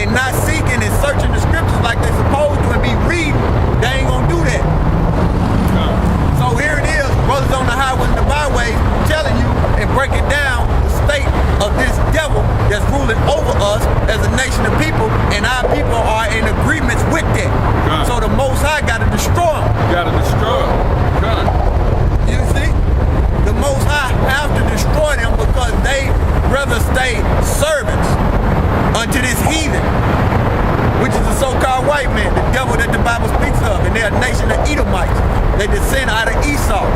and not seeking and searching the scriptures like they're supposed to and be reading, they ain't gonna do that. So here it is, brothers on the highways and the byways telling you and breaking down the state of this devil that's ruling over us as a nation of people, and our people are in agreements with that. So the Most High gotta destroy them. Gotta destroy them. You see? The Most High have to destroy them because they rather stay servants unto this heathen, which is the so-called white man, the devil that the Bible speaks of, and they're a nation of Edomites. They descend out of Esau.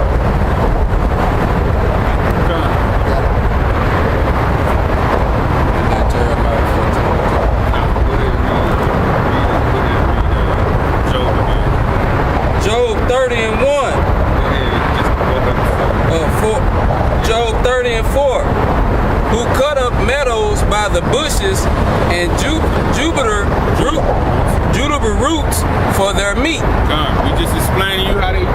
Job 30 and 1. Job 30 and 4. Who cut up meadows by the bushes and juniper roots for their meat. We just explained to you how they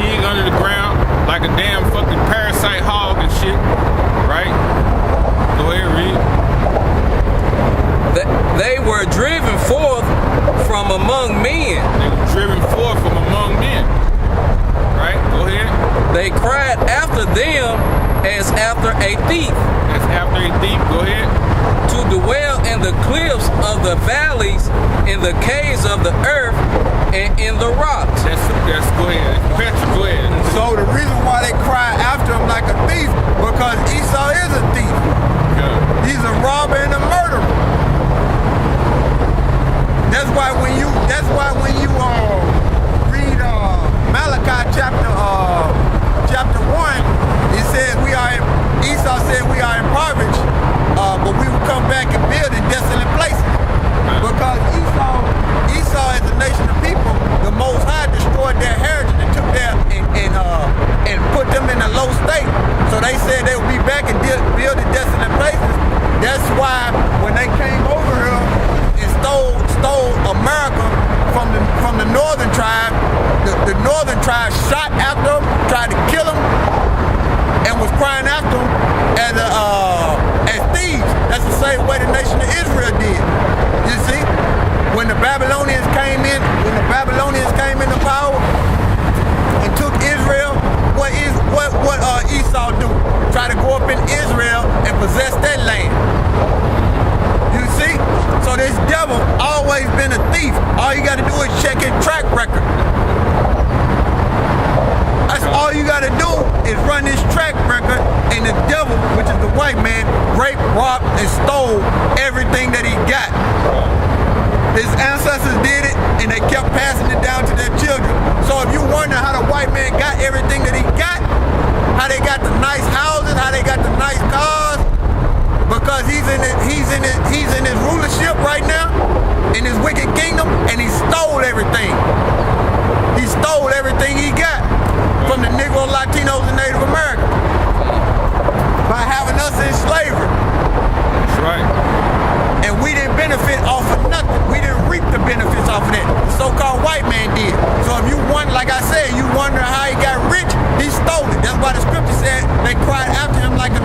dig under the ground like a damn fucking parasite hog and shit. Right? Go ahead, read. They were driven forth from among men. They were driven forth from among men. Right? Go ahead. They cried after them as after a thief. As after a thief. Go ahead. To dwell in the cliffs of the valleys, in the caves of the earth, and in the rocks. That's go ahead. Petra, go ahead. So the reason why they cry after him like a thief, because Esau is a thief. Yeah. He's a robber and a murderer. That's why when you read Malachi chapter 1, it says Esau said we are impoverished, but we will come back and build in desolate places. Because Esau is a nation of people, the Most High destroyed their heritage and took their and put them in a low state. So they said they would be back and build in desolate places. That's why when they came over here and stole America from the northern tribe, the northern tribe shot after them, tried to kill them, and was crying after them as thieves. That's the same way the nation of Israel did. You see, when the Babylonians came into power and took Israel, what Esau do? Try to go up in Israel and possess that land. You see? So this devil always been a thief. All you got to do is check his track record. That's all you got to do is run this track record, and the devil, which is the white man, raped, robbed, and stole everything that he got. His ancestors did it, and they kept passing it down to their children. So if you wonder how the white man got everything that he got, how they got the nice houses, how they got the nice cars, because he's in his rulership right now, in his wicked kingdom, and he stole everything. He stole everything he got from the Negro, Latinos, and Native Americans by having us in slavery. That's right. And we didn't benefit off of nothing. We didn't reap the benefits off of that. The so-called white man did. So if you wonder, like I said, you wonder how he got rich, he stole it. That's why the scripture said they cried after him like a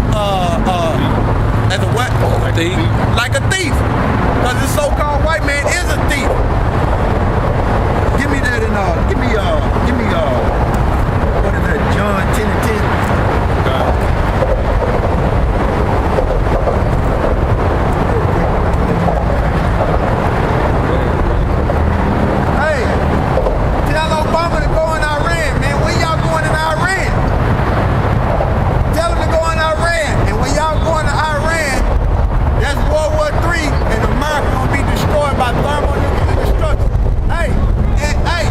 as a what? Thief. Like a thief. Because the so-called white man is a thief. Give me that give me what is that? John 10 and 10. Hey, tell Obama to go in Iran, man. When y'all going in Iran? Tell him to go in Iran. And when y'all going to Iran, that's World War III, and America gonna be destroyed by thermonuclear destruction. Hey,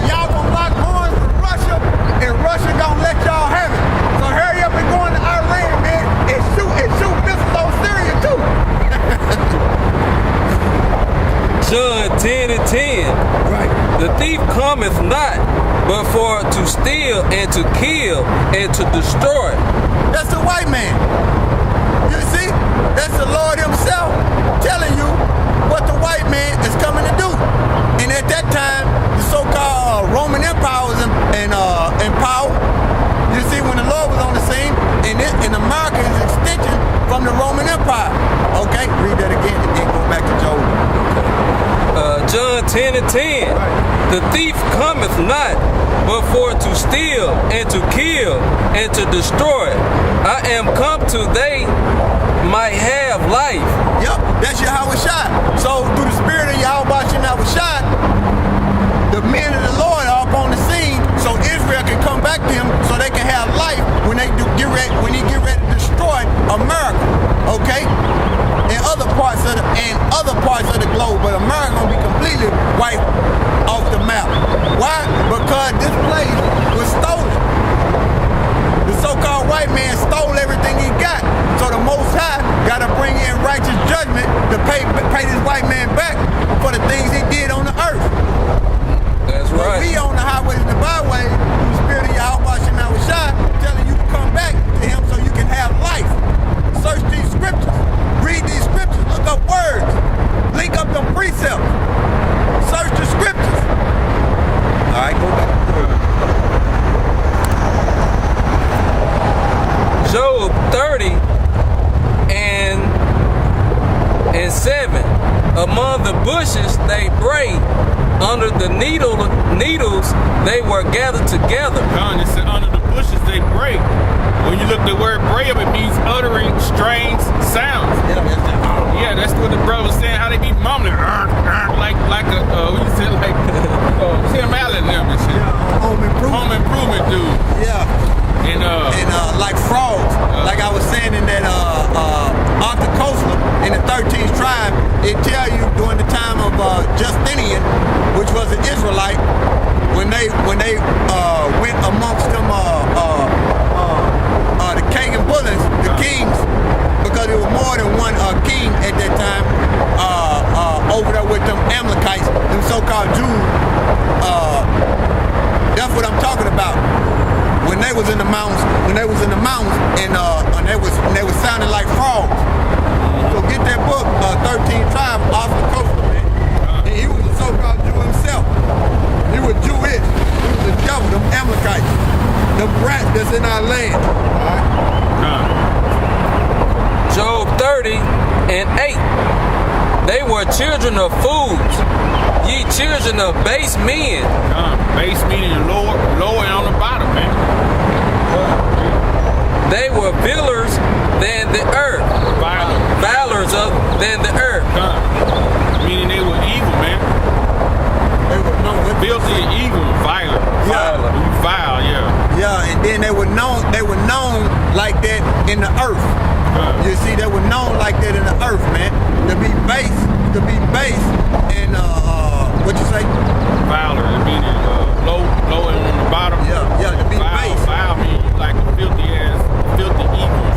y'all gonna lock horns with Russia, and Russia gonna let y'all have it. So hurry up and go into Iran, man, and shoot missiles on Syria too. John 10 and 10. Right. The thief cometh not, but for to steal and to kill and to destroy. That's the white man. You see? That's the Lord himself telling you what the white man is coming to do. And at that time, the so-called Roman Empire was in power. You see, when the Lord was on the scene, and America is an extension from the Roman Empire. Okay, read that again and then go back to Job. 10 and 10. The thief cometh not, but for to steal, and to kill, and to destroy. I am come to they might have life. Yep, that's Yahweh Shai. So through the spirit of Yahweh Shai, the men of the Lord are up on the scene, so Israel can come back to him, so they can have life when he get ready to destroy America. Okay? In other parts of the globe, but America gonna be completely wiped off the map. Why? Because this place was stolen. The so-called white man stole everything he got. So the Most High got to bring in righteous judgment to pay this white man back for the things he did on the earth. That's right. But we on the highways and the byways, through the spirit of Yahweh Shai, telling you to come back to him so you can have life. Search these scriptures. Read these scriptures. Look up words. Link up them precepts. Search the scriptures. All right, go back. Job 30 and 7. Among the bushes they brayed, under the needles they were gathered together. God, it said under the bushes they bray. When you look the word bray up, it means uttering strange sounds. Yeah, that's what the brother was saying. How they be mumbling, like a what you said, like Tim Allen and them and shit. Yeah, home improvement dude. Yeah. And like frogs, like I was saying in that Caucus in the 13th tribe, it tell you during the time of Justinian, which was an Israelite, when they went amongst them the Kagan bullets, the kings, because there was more than one king at that time over there with them Amalekites, them so-called Jews. That's what I'm talking about. When they was in the mountains, and they was sounding like frogs. So get that book, 13 Tribe, off the coast, man. And he was a so-called Jew himself. He was Jewish. He was the devil, them Amalekites, them brats that's in our land. All right? Job 30 and 8. They were children of fools, ye children of base men. Base meaning lower and on the bottom, man. They were vilers than the earth. Valors than the earth. Meaning they were evil, man. They were filthy and evil, violent. Yeah. Vile, yeah. Yeah, and then they were known like that in the earth. You see, they were known like that in the earth, man. To be base, and what you say? Viler, meaning low and on the bottom. Yeah, to be base. Vile means like a filthy evil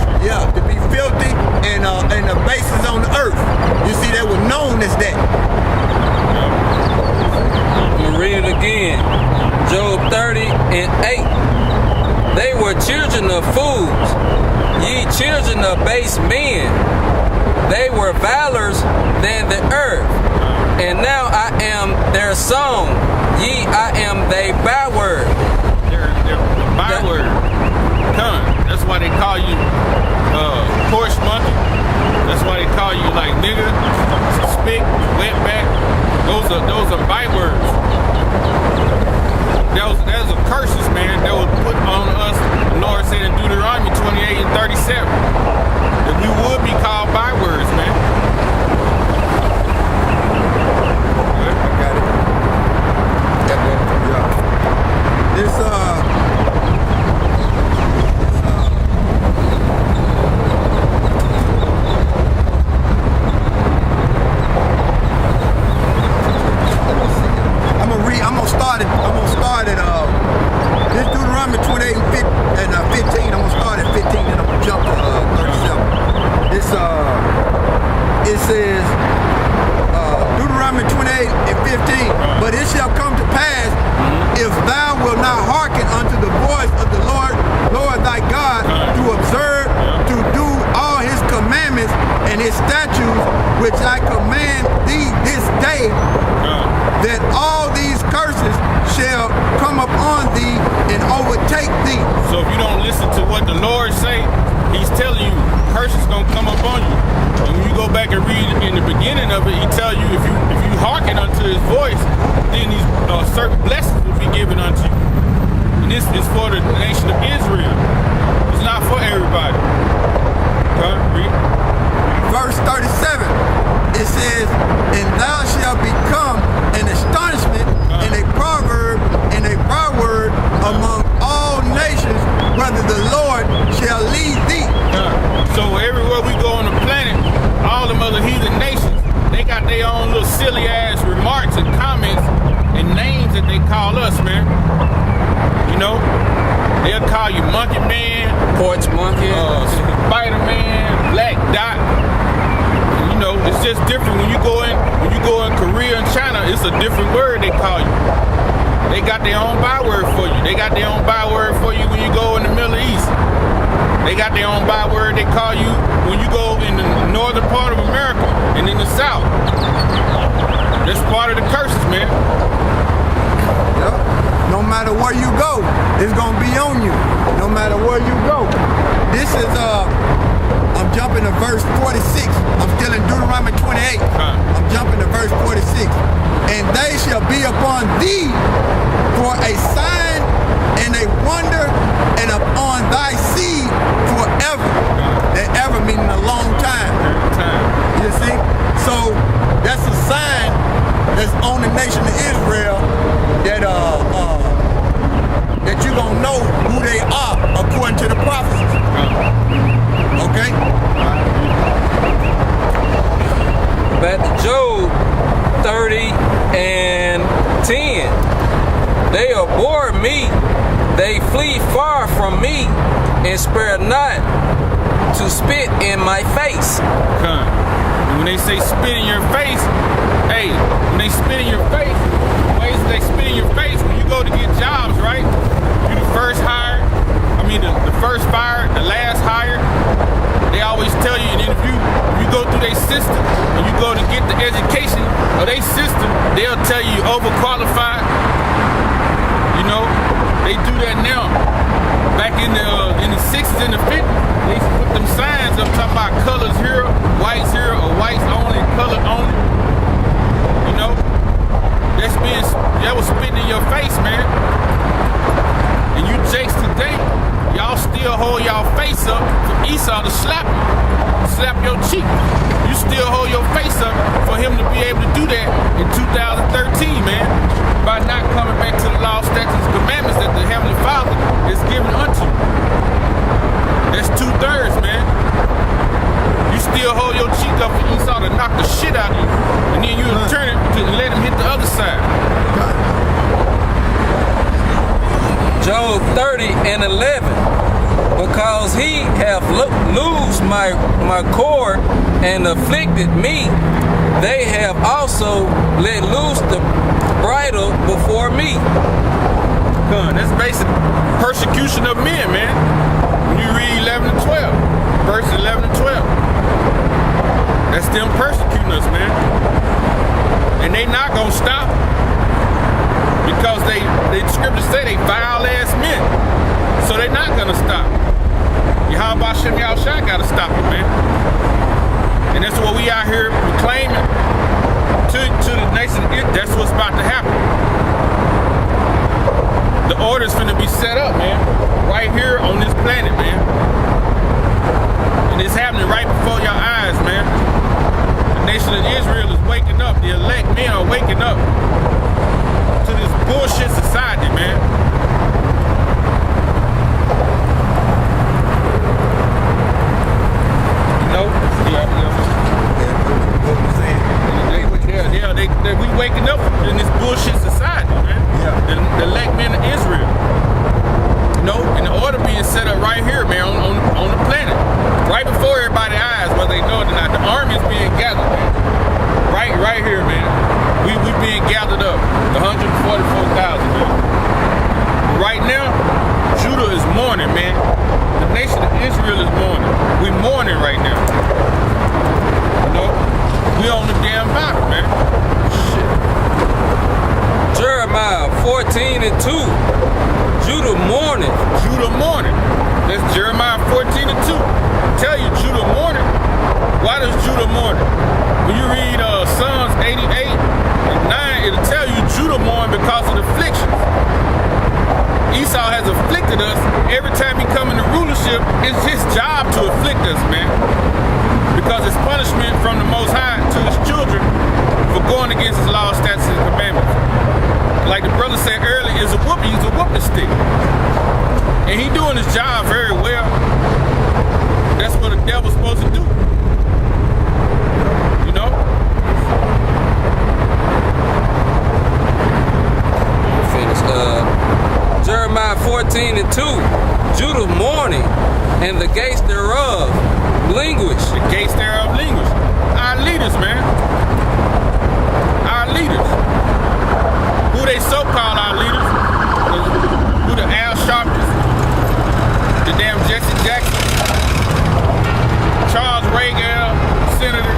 shit. Yeah, to be filthy and the base is on the earth. You see, they were known as that. I'm gonna read it again. Job 30 and 8. They were children of fools, ye children of base men. They were valors than the earth. And now I am their song, ye I am their byword. They're byword. That's why they call you horse monkey. That's why they call you like nigga, spick, wetback. Those are bywords. Those are curses, man, that was put on us. The Lord said in Deuteronomy 28 and 37 that we would be called bywords, man. I got it. Yeah. This I'm gonna start at this Deuteronomy 28 and 15. I'm gonna start at 15 and I'm gonna jump to 37. This it says Deuteronomy 28 and 15. But it shall come to pass if thou wilt not hearken unto the voice of the Lord thy God, to observe, to do all his commandments and his statutes which I command thee this day, that all these curses shall come upon thee and overtake thee. So if you don't listen to what the Lord say, he's telling you curses gonna come upon you. And when you go back and read in the beginning of it, he tell you if you hearken unto to his voice, then these certain blessings will be given unto you. And this is for the nation of Israel. It's not for everybody. Read. Verse 37, it says, and thou shalt become an astonishment and a proverb and a byword among all nations, whether the Lord shall lead thee. So everywhere we go on the planet, all them other heathen nations, they got their own little silly ass remarks and comments and names that they call us, man. You know, they'll call you Monkey Man, Porch Monkey, Spider-Man, Black Dot. You know, it's just different when you go in Korea and China. It's a different word they call you. They got their own byword for you. They got their own byword for you when you go in the Middle East. They got their own byword they call you when you go in the northern part of America and in the south. That's part of the curses, man. Yep. No matter where you go, it's gonna be on you. No matter where you go. This is I'm jumping to verse 46. I'm still in Deuteronomy 28. I'm jumping to verse 46. And they shall be upon thee for a sign and a wonder, and upon thy seed forever. That ever meaning a long time. You see? So that's a sign that's on the nation of Israel that that you gonna know who they are according to the prophecies. Okay? Back to Job 30 and 10. They abhor me, they flee far from me, and spare not to spit in my face. When they say spit in your face, hey, when they spit in your face, ways they spit in your face, when you go to get jobs, right? You the first hired, the first fired, the last hired. They always tell you, and if you go through their system and you go to get the education of their system, they'll tell you you're overqualified. You know, they do that now. Back in the 60s and the 50s, they used to put them signs up talking about colors here, whites here, or whites only, color only. You know, that was spitting in your face, man. And you jakes today, y'all still hold y'all face up for Esau to slap your cheek. You still hold your face up for him to be able to do that in 2013, man, by not coming back to the law, statutes, and commandments that the Heavenly Father is giving unto you. That's 2/3, man. You still hold your cheek up for Esau to knock the shit out of you, and then you turn it to let him hit the other side. Job 30 and 11. Because he hath loosed my cord and afflicted me, they have also let loose the bridle before me. That's basic persecution of men, man. When you read 11 and 12, verses 11 and 12, that's them persecuting us, man. And they not gonna stop because the scriptures say they vile ass men, so they not gonna stop. Yahweh Shem Yahushua gotta stop it, man. And that's what we out here proclaiming to the nation. That's what's about to happen. The order's finna be set up, man, right here on this planet, man. And it's happening right before your eyes, man. The nation of Israel is waking up. The elect men are waking up to this bullshit society, man. We waking up in this bullshit society, man. Yeah. The elect men of Israel. You know, and the order being set up right here, man, on the planet. Right before everybody's eyes, whether they know it or not. The army is being gathered, man. Right here, man. We being gathered up. The 144,000, man. Right now, Judah is mourning, man. The nation of Israel is mourning. We mourning right now. You know? We on the damn Bible, man. Shit. Jeremiah 14 and 2. Judah mourning. Judah mourning. That's Jeremiah 14 and 2. Tell you Judah mourning. Why does Judah mourning? When you read Psalms 88 and 9, Esau has afflicted us. Every time he come into rulership, it's his job to afflict us, man. Because it's punishment from the Most High to his children for going against his law, statutes, and commandments. Like the brother said earlier, he's a whooping stick. And he doing his job very well. That's what the devil's supposed to do. You know? Jeremiah 14:2, Judah mourning, and the gates thereof languish. The gates thereof languish. Our leaders, man. Our leaders. Who they so-called our leaders? Who the Al Sharptons? The damn Jesse Jackson? Charles Reagan, Senator?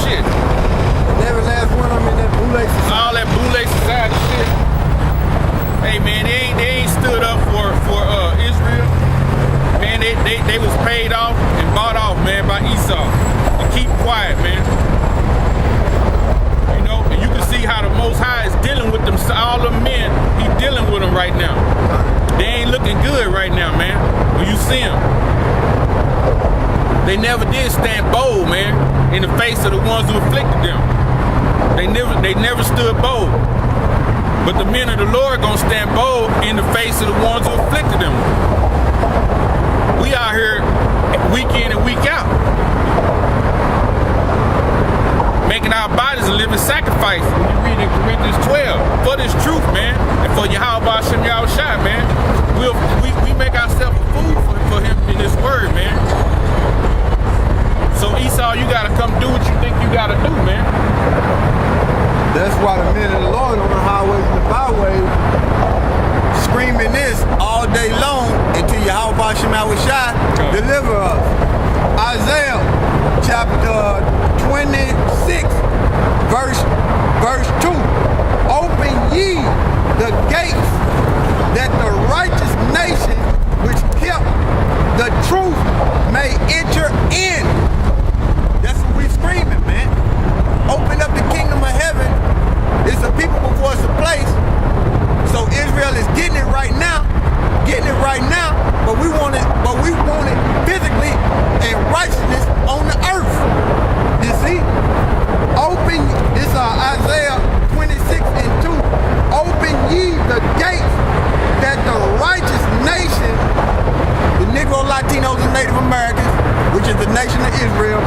Shit. Every last one of them in that bootleg society. All that bootleg society shit. Hey man, they ain't stood up for Israel. Man, they was paid off and bought off, man, by Esau. To keep quiet, man. You know, and you can see how the Most High is dealing with them, all the men. He dealing with them right now. They ain't looking good right now, man. When you see them, they never did stand bold, man, in the face of the ones who afflicted them. They never stood bold. But the men of the Lord gonna stand bold in the face of the ones who afflicted them. We out here week in and week out, making our bodies a living sacrifice. When you read in Corinthians 12, for this truth, man, and for Yahweh Shem Yahushua, man, we make ourselves a fool for him in this word, man. So Esau, you gotta come do what you think you gotta do, man. That's why the men of the Lord on the highways and the byways screaming this all day long until Yahweh Shem Yahushua deliver us. Isaiah chapter 26, verse 2. Open ye the gates that the righteous nation which kept the truth may enter in. That's what we screaming, man. Open up the kingdom of heaven. It's a people before it's a place. So Israel is getting it right now, but we want it physically and righteousness on the earth. You see? Open, this Isaiah 26:2. Open ye the gates that the righteous nation, the Negro, Latinos, and Native Americans, which is the nation of Israel,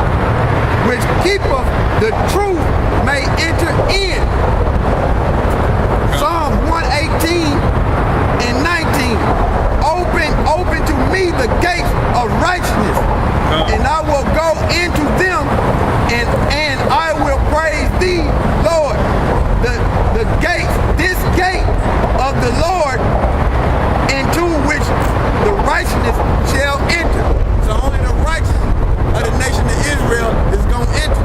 which keepeth the truth may enter in. Psalm 118:19. Open to me the gates of righteousness, and I will go into them, and I will praise thee, Lord. The gate, this gate of the Lord, into which the righteousness shall enter. So only the righteous of the nation of Israel is going to enter.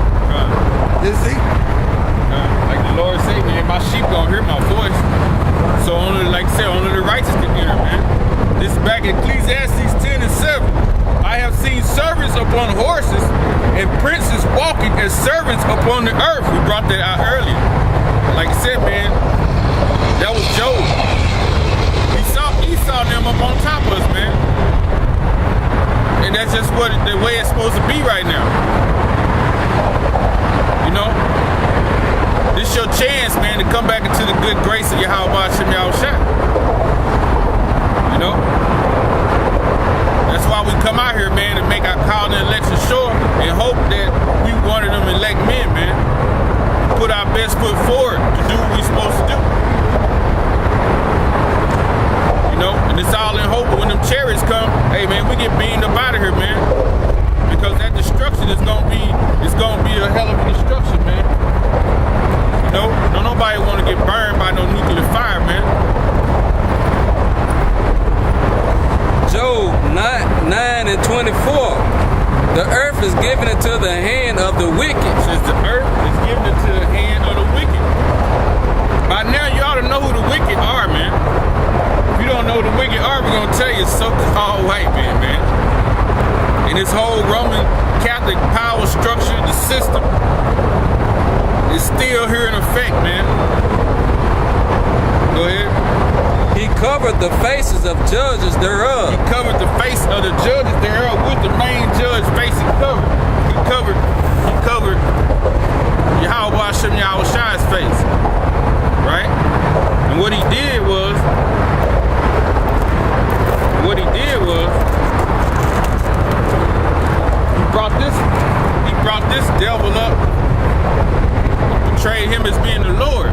You see? Like the Lord said, man, my sheep gonna hear my voice. So only, like I said, only the righteous can enter, man. This is back in Ecclesiastes 10:7. I have seen servants upon horses and princes walking as servants upon the earth. We brought that out earlier. Like I said, man, that was Job. Esau them up on top of us, man. And that's just the way it's supposed to be right now. You know? This your chance, man, to come back into the good grace of Yahweh Shem Yahushua. You know? That's why we come out here, man, to make our call and election sure and hope that we one of them elect men, man. Put our best foot forward to do what we're supposed to do. You know? And it's all in hope, but when them chariots come, hey, man, we get beamed up out of here, man. Because that destruction is gonna be a hell of a destruction, man. You know, don't nobody want to get burned by no nuclear fire, man. Job 9:24. The earth is given into the hand of the wicked. Since the earth is given into the hand of the wicked. By now, you ought to know who the wicked are, man. If you don't know who the wicked are, we're gonna tell you it's so-called white man. And this whole Roman Catholic power structure, the system, is still here in effect, man. Go ahead. He covered the faces of judges thereof. He covered the face of the judges thereof with the main judge facing covered. He covered Yahweh Hashem Yahweh Shai's face. Right? And what he did was he brought this devil up, portrayed him as being the Lord.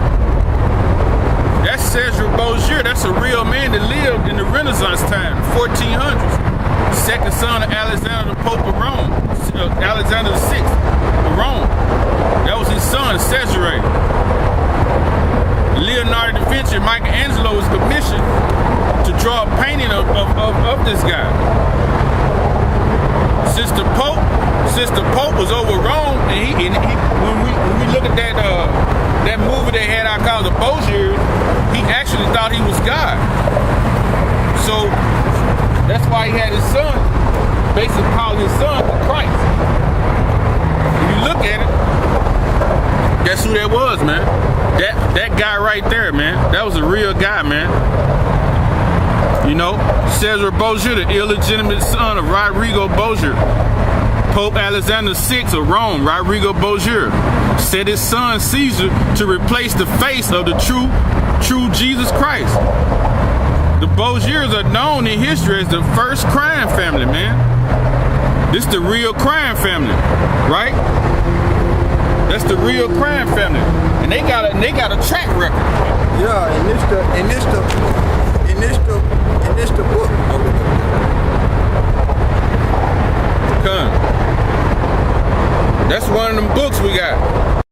That's Cesar Borgia. That's a real man that lived in the Renaissance time, 1400s. Second son of Alexander the Pope of Rome, Alexander VI of Rome. That was his son, Cesare. Leonardo da Vinci and Michelangelo was commissioned to draw a painting of this guy. Since the Pope was over Rome, and he when we look at that movie they had out called The Borgia, he actually thought he was God. So that's why he had his son, basically called his son Christ. When you look at it, guess who that was, man? That guy right there, man. That was a real guy, man. You know, Cesar Borgia, the illegitimate son of Rodrigo Borgia. Pope Alexander VI of Rome, Rodrigo Borgia, set his son Caesar to replace the face of the true Jesus Christ. The Borgias are known in history as the first crime family, man. This the real crime family, right? That's the real crime family, and they got a track record. Yeah, and this the book. Come. That's one of them books we got.